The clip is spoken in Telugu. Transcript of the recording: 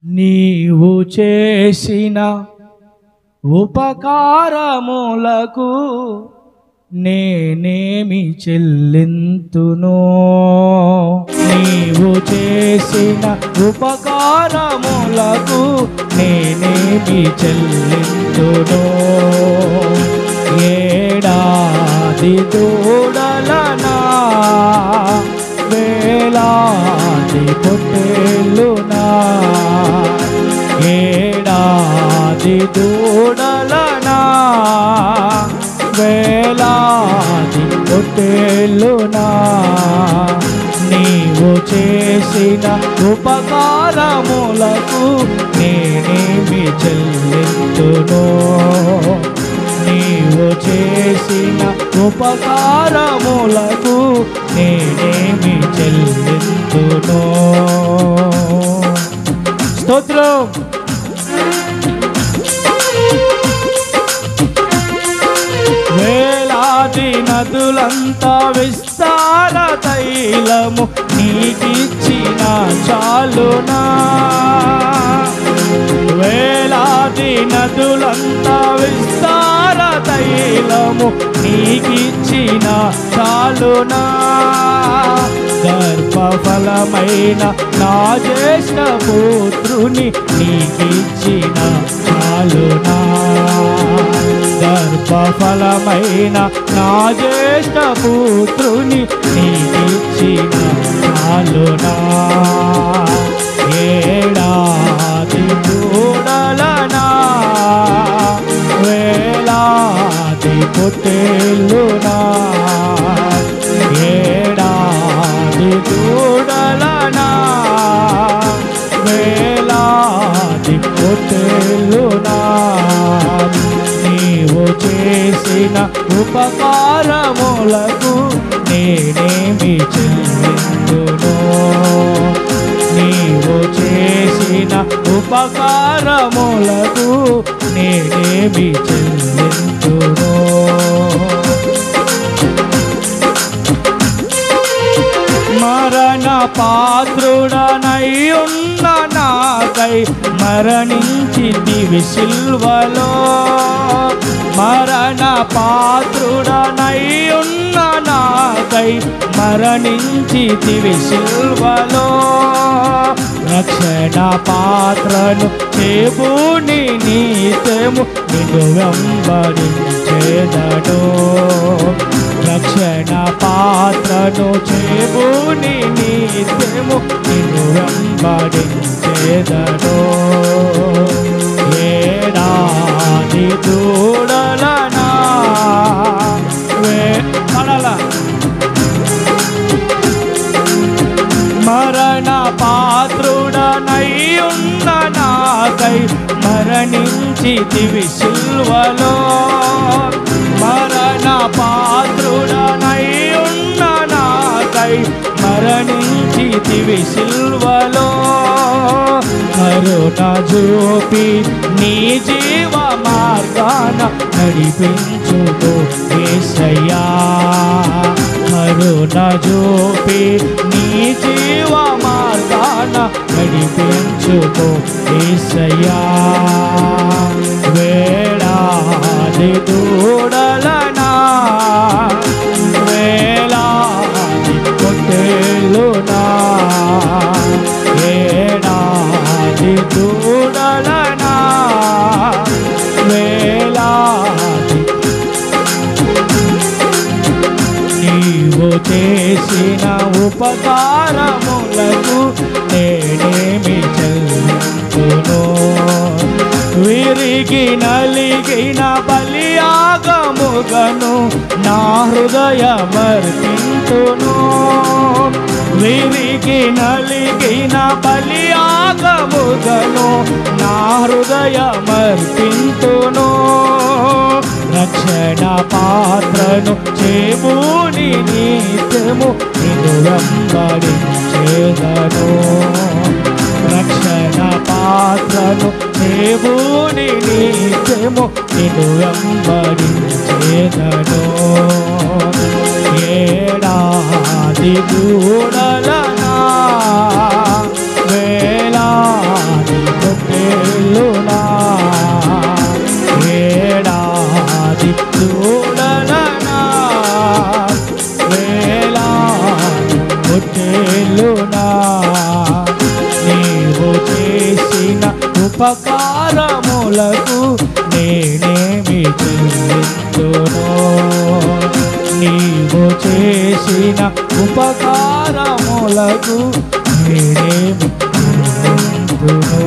నీవు చేసిన ఉపకారములకు నేనేమి చెల్లింతును? నీవు చేసిన ఉపకారములకు నేనేమి చెల్లింతును? ఏడాది దూడలనా, వేలాది పొట్టేలునా, ఏడాది దూడలనా, వేలాది పొట్టేలునా, నీవు చేసిన ఉపకారములకు నేనేమి చెల్లింతును? నీవు చేసిన ఉపకారములకు నేనేమి చెల్లింతును? స్తోత్రం. వేలాది నదులంతా విస్తార తైలము నీకిచ్చిన చాలునా? వేలాది నదులంతా విస్తార తైలము నీకిచ్చిన చాలునా? గర్భఫలమైన నా జ్యేష్ఠ పుత్రుని నీకిచ్చిన చాలునా? గర్భఫలమైన నా జ్యేష్ఠ పుత్రుని నీకిచ్చిన చాలునా? ఏడాది దూడలనా, వేలాది పొట్టేలునా, ఏడాది దూడలనా, వేలాది పొట్టేలునా, నీవు చేసిన ఉపకారములకు నేనేమి చెల్లింతును? నీవు చేసిన ఉపకారములకు నేనేమి చెల్లింతును? మరణ పాత్రుడనై ఉన్న నాకై మరణించితివి సిల్వలో. మరణ పాత్రుడనై ఉన్న నాకై మరణించితివి సిల్వలో. రక్షణ పాత్రను చేబూని నిత్యము నిన్ను వెంబడించేదను. రక్షణ పాత్రను చేబూని నిత్యము నిన్ను వెంబడించేదను. ఏడాది దూడలనా, వేళల మరణ పాత్రుడనై ఉన్న నాకై మరణించితివి సిల్వలో. మరణ పాత్రుడనై ఉన్న నాకై మరణించితివి సిల్వలో. కరుణ చూపి నీ జీవ మార్గాన నడిపించుకో యేసయ్యా. కరుణ చూపి నీ జీవ మార్గాన నడిపించుకో యేసయ్యా. వేలాది దూడలనా, వేలాది పొట్టేలునా, ఏడాది దూడలనా, వేలాది నీవు చేసిన ఉపకారములకు నేనేమి చెల్లింతును? విరిగి నలిగిన బలియాగముగను నా హృదయమర్పింతును. విరిగి నలిగిన బలియాగముగను నా హృదయమర్పింతును. రక్షణ పాత్రను చేబూని నిత్యము నిన్ను వెంబడించేదను. రక్షణ పాత్రను చేబూని నిత్యము నిన్ను వెంబడించేదను. ఏడాది దూడలనా, వేలాది ఉపకారములకు నేనేమి చెల్లింతును నీవు చేసిన ఉపకారములకు నేనేమి చెల్లింతును